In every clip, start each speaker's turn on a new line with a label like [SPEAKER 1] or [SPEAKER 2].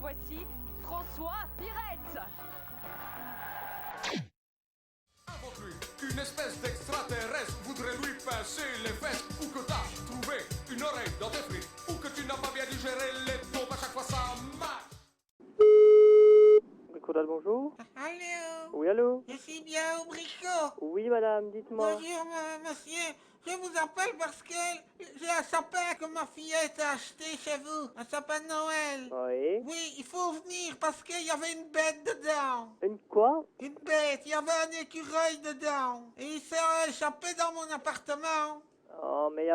[SPEAKER 1] voici François Pirette.
[SPEAKER 2] Avant lui, une espèce d'extraterrestre voudrait lui pincer les fesses. Ou que t'as trouvé une oreille dans tes frites. Ou que tu n'as pas bien digéré les pompes, à chaque fois ça marche.
[SPEAKER 3] Bricolat, bonjour.
[SPEAKER 4] Allô?
[SPEAKER 3] Oui, allô?
[SPEAKER 4] Je suis bien au bricot.
[SPEAKER 3] Oui, madame, dites-moi.
[SPEAKER 4] Bonjour, monsieur. Je vous appelle parce que j'ai un sapin que ma fillette a acheté chez vous. Un sapin de Noël.
[SPEAKER 3] Oui.
[SPEAKER 4] Oui, il faut venir parce qu'il y avait une bête dedans.
[SPEAKER 3] Une quoi?
[SPEAKER 4] Une bête, il y avait un écureuil dedans. Et il s'est échappé dans mon appartement.
[SPEAKER 3] Oh, mais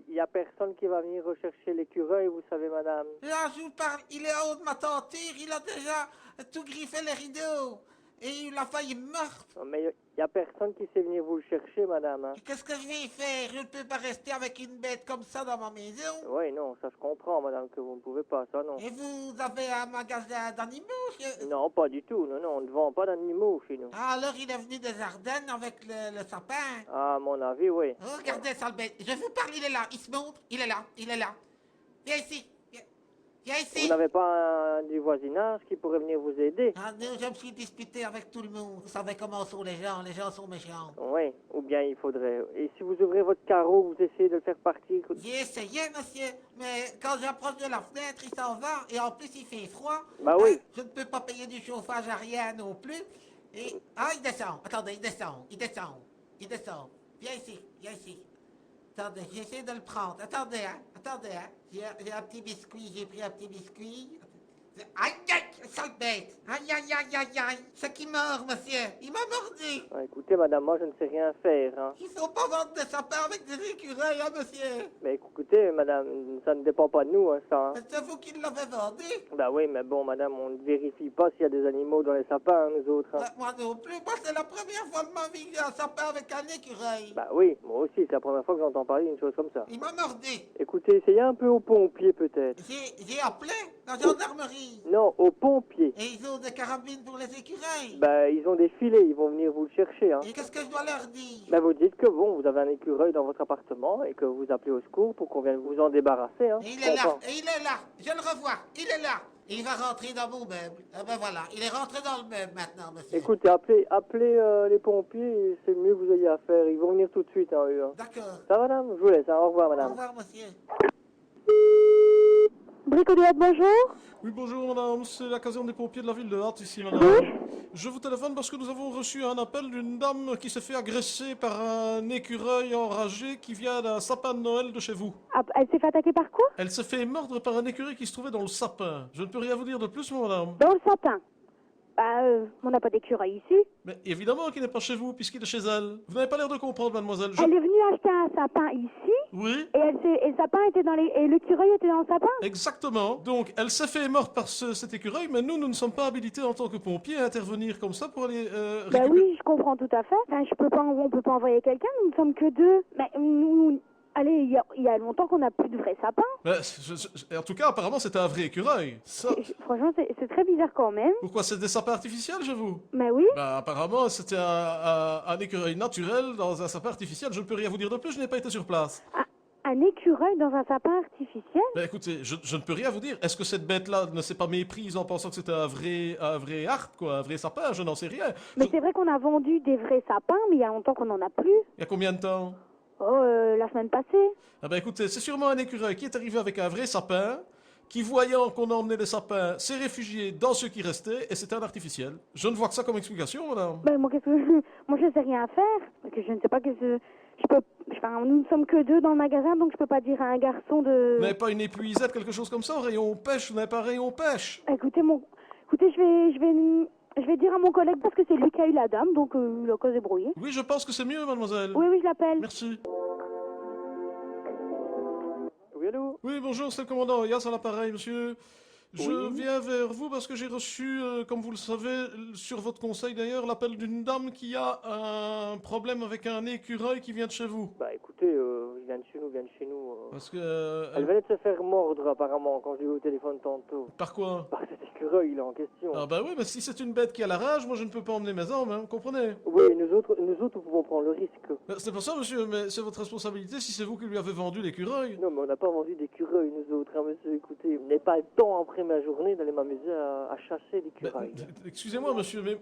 [SPEAKER 3] y a personne qui va venir rechercher l'écureuil, vous savez, madame.
[SPEAKER 4] Là, je vous parle, il est en haut de ma tenture, il a déjà tout griffé les rideaux. Et il a failli meurtre.
[SPEAKER 3] Non, mais y a personne qui sait venir vous le chercher, madame. Hein.
[SPEAKER 4] Qu'est-ce que je vais faire? Je ne peux pas rester avec une bête comme ça dans ma maison.
[SPEAKER 3] Oui, non, ça je comprends, madame, que vous ne pouvez pas, ça non.
[SPEAKER 4] Et vous avez un magasin d'animaux?
[SPEAKER 3] Non, pas du tout, non, non, on ne vend pas d'animaux chez nous.
[SPEAKER 4] Ah, alors il est venu des Ardennes avec le sapin.
[SPEAKER 3] Ah, à mon avis, oui.
[SPEAKER 4] Oh, regardez, sale bête. Je vous parle, il est là. Il se montre. Il est là. Il est là. Viens ici. Viens
[SPEAKER 3] Vous
[SPEAKER 4] ici.
[SPEAKER 3] n'avez pas du voisinage qui pourrait venir vous aider?
[SPEAKER 4] Ah non, je me suis disputé avec tout le monde. Vous savez comment sont les gens sont méchants.
[SPEAKER 3] Oui, ou bien il faudrait... Et si vous ouvrez votre carreau, vous essayez de le faire partir...
[SPEAKER 4] J'ai essayé, monsieur, mais quand j'approche de la fenêtre, il s'en va, et en plus il fait froid.
[SPEAKER 3] Bah oui.
[SPEAKER 4] Je ne peux pas payer du chauffage à rien non plus. Et... Ah, il descend. Attendez, il descend. Il descend. Il descend. Viens ici. Viens ici. Attendez, j'essaie de le prendre. Attendez, hein. Attendez, hein. J'ai un petit biscuit. J'ai pris un petit biscuit. Aïe, aïe, sale bête. Aïe, aïe, aïe, aïe, aïe. C'est qui mord, monsieur. Il m'a mordu.
[SPEAKER 3] Ah, écoutez, madame, moi je ne sais rien faire. Hein.
[SPEAKER 4] Il faut pas vendre des sapins avec des écureuils, hein, monsieur.
[SPEAKER 3] Mais écoutez, madame, ça ne dépend pas de nous, hein, ça. Hein.
[SPEAKER 4] C'est vous qui l'avez vendu.
[SPEAKER 3] Bah oui, mais bon, madame, on ne vérifie pas s'il y a des animaux dans les sapins, hein, nous autres. Hein.
[SPEAKER 4] Moi non plus. Moi, c'est la première fois de ma vie que j'ai un sapin avec un écureuil.
[SPEAKER 3] Bah oui, moi aussi, c'est la première fois que j'entends parler d'une chose comme ça.
[SPEAKER 4] Il m'a mordu.
[SPEAKER 3] Écoutez, essayez un peu aux pompiers, peut-être.
[SPEAKER 4] J'ai appelé la gendarmerie.
[SPEAKER 3] Non, aux pompiers.
[SPEAKER 4] Et ils ont des carabines pour les écureuils.
[SPEAKER 3] Bah, ils ont des filets, ils vont venir vous le chercher, hein.
[SPEAKER 4] Et qu'est-ce que je dois leur dire?
[SPEAKER 3] Bah, vous dites que bon, vous avez un écureuil dans votre appartement et que vous appelez au secours pour qu'on vienne vous en débarrasser, hein.
[SPEAKER 4] Et il est là, et il est là. Je le revois, il est là. Et il va rentrer dans mon meuble. Ah ben voilà, il est rentré dans le meuble maintenant, monsieur.
[SPEAKER 3] Écoutez, appelez les pompiers, c'est mieux que vous ayez à faire. Ils vont venir tout de suite, hein, eux. Hein.
[SPEAKER 4] D'accord.
[SPEAKER 3] Ça va, madame? Je vous laisse, hein. Au revoir,
[SPEAKER 4] Au
[SPEAKER 3] madame.
[SPEAKER 4] revoir, monsieur.
[SPEAKER 5] Bricolat, bonjour.
[SPEAKER 6] Oui, bonjour madame, c'est la caserne des pompiers de la ville de Hâte ici madame. Je vous téléphone parce que nous avons reçu un appel d'une dame qui s'est fait agresser par un écureuil enragé qui vient d'un sapin de Noël de chez vous.
[SPEAKER 5] Ah, elle s'est fait attaquer par quoi?
[SPEAKER 6] Elle s'est fait mordre par un écureuil qui se trouvait dans le sapin. Je ne peux rien vous dire de plus, madame.
[SPEAKER 5] Dans le sapin. Bah, on n'a pas d'écureuil ici.
[SPEAKER 6] Mais évidemment qu'il n'est pas chez vous puisqu'il est chez elle. Vous n'avez pas l'air de comprendre, mademoiselle.
[SPEAKER 5] Elle est venue acheter un sapin ici,
[SPEAKER 6] Oui,
[SPEAKER 5] et le sapin était dans les... Et l'écureuil était dans le sapin?
[SPEAKER 6] exactement. Donc, elle s'est fait mordre par cet écureuil, mais nous ne sommes pas habilités en tant que pompiers à intervenir comme ça pour aller
[SPEAKER 5] Bah
[SPEAKER 6] récupérer...
[SPEAKER 5] oui, je comprends tout à fait. Enfin, on peut pas envoyer quelqu'un, nous ne sommes que deux. Mais nous... Allez, il y a longtemps qu'on n'a plus de vrais sapins.
[SPEAKER 6] Mais, en tout cas, apparemment, c'était un vrai écureuil. Ça...
[SPEAKER 5] Franchement, c'est très bizarre quand même.
[SPEAKER 6] Pourquoi c'est des sapins artificiels chez vous?
[SPEAKER 5] Mais oui.
[SPEAKER 6] Bah apparemment c'était un écureuil naturel dans un sapin artificiel, je ne peux rien vous dire de plus, je n'ai pas été sur place.
[SPEAKER 5] Un écureuil dans un sapin artificiel?
[SPEAKER 6] Bah écoutez, je ne peux rien vous dire, est-ce que cette bête-là ne s'est pas méprise en pensant que c'était un vrai arbre, quoi, un vrai sapin, je n'en sais rien.
[SPEAKER 5] Mais c'est vrai qu'on a vendu des vrais sapins, mais il y a longtemps qu'on n'en a plus.
[SPEAKER 6] Il y a combien de temps?
[SPEAKER 5] Oh, la semaine passée.
[SPEAKER 6] Ah bah écoutez, c'est sûrement un écureuil qui est arrivé avec un vrai sapin, qui voyant qu'on a emmené les sapins, s'est réfugié dans ceux qui restaient, et c'était un artificiel. Je ne vois que ça comme explication, madame.
[SPEAKER 5] Ben, moi, moi, je sais rien faire. Parce que je ne sais pas que je peux, enfin, nous ne sommes que deux dans le magasin, donc je peux pas dire à un garçon de...
[SPEAKER 6] Vous n'avez pas une épuisette, quelque chose comme ça, rayon pêche, vous n'avez pas un rayon pêche?
[SPEAKER 5] Écoutez, je vais dire à mon collègue parce que c'est lui qui a eu la dame, donc il a qu'à se débrouiller.
[SPEAKER 6] Oui, je pense que c'est mieux, mademoiselle.
[SPEAKER 5] Oui, je l'appelle.
[SPEAKER 6] Merci.
[SPEAKER 3] Oui, allô?
[SPEAKER 6] Oui, bonjour, c'est le commandant Yas à l'appareil, monsieur. Je
[SPEAKER 3] Oui.
[SPEAKER 6] viens vers vous parce que j'ai reçu, comme vous le savez, sur votre conseil d'ailleurs, l'appel d'une dame qui a un problème avec un écureuil qui vient de chez vous.
[SPEAKER 3] Bah écoutez, il vient de chez nous.
[SPEAKER 6] Parce que...
[SPEAKER 3] Elle venait de se faire mordre apparemment quand je l'ai eu au téléphone tantôt.
[SPEAKER 6] Par quoi?
[SPEAKER 3] Par cet écureuil. l'écureuil là en question.
[SPEAKER 6] Ah bah oui, mais si c'est une bête qui a la rage, moi je ne peux pas emmener mes hommes, hein, vous comprenez?
[SPEAKER 3] Oui, nous autres, nous pouvons prendre le risque.
[SPEAKER 6] C'est pour ça, monsieur, mais c'est votre responsabilité si c'est vous qui lui avez vendu l'écureuil.
[SPEAKER 3] Non, mais on n'a pas vendu d'écureuil, nous autres, hein, monsieur. Écoutez, je n'ai pas le temps après ma journée d'aller m'amuser à chasser l'écureuil.
[SPEAKER 6] Excusez-moi, monsieur, mais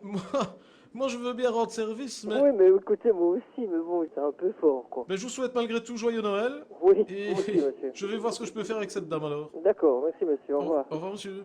[SPEAKER 6] moi je veux bien rendre service, mais...
[SPEAKER 3] Oui, mais écoutez, moi aussi, mais bon, c'est un peu fort, quoi.
[SPEAKER 6] Mais je vous souhaite malgré tout joyeux Noël.
[SPEAKER 3] Oui,
[SPEAKER 6] Et
[SPEAKER 3] moi aussi, monsieur.
[SPEAKER 6] je vais voir ce que je peux faire avec cette dame alors.
[SPEAKER 3] D'accord, merci, monsieur. Au revoir.
[SPEAKER 6] Au revoir, monsieur.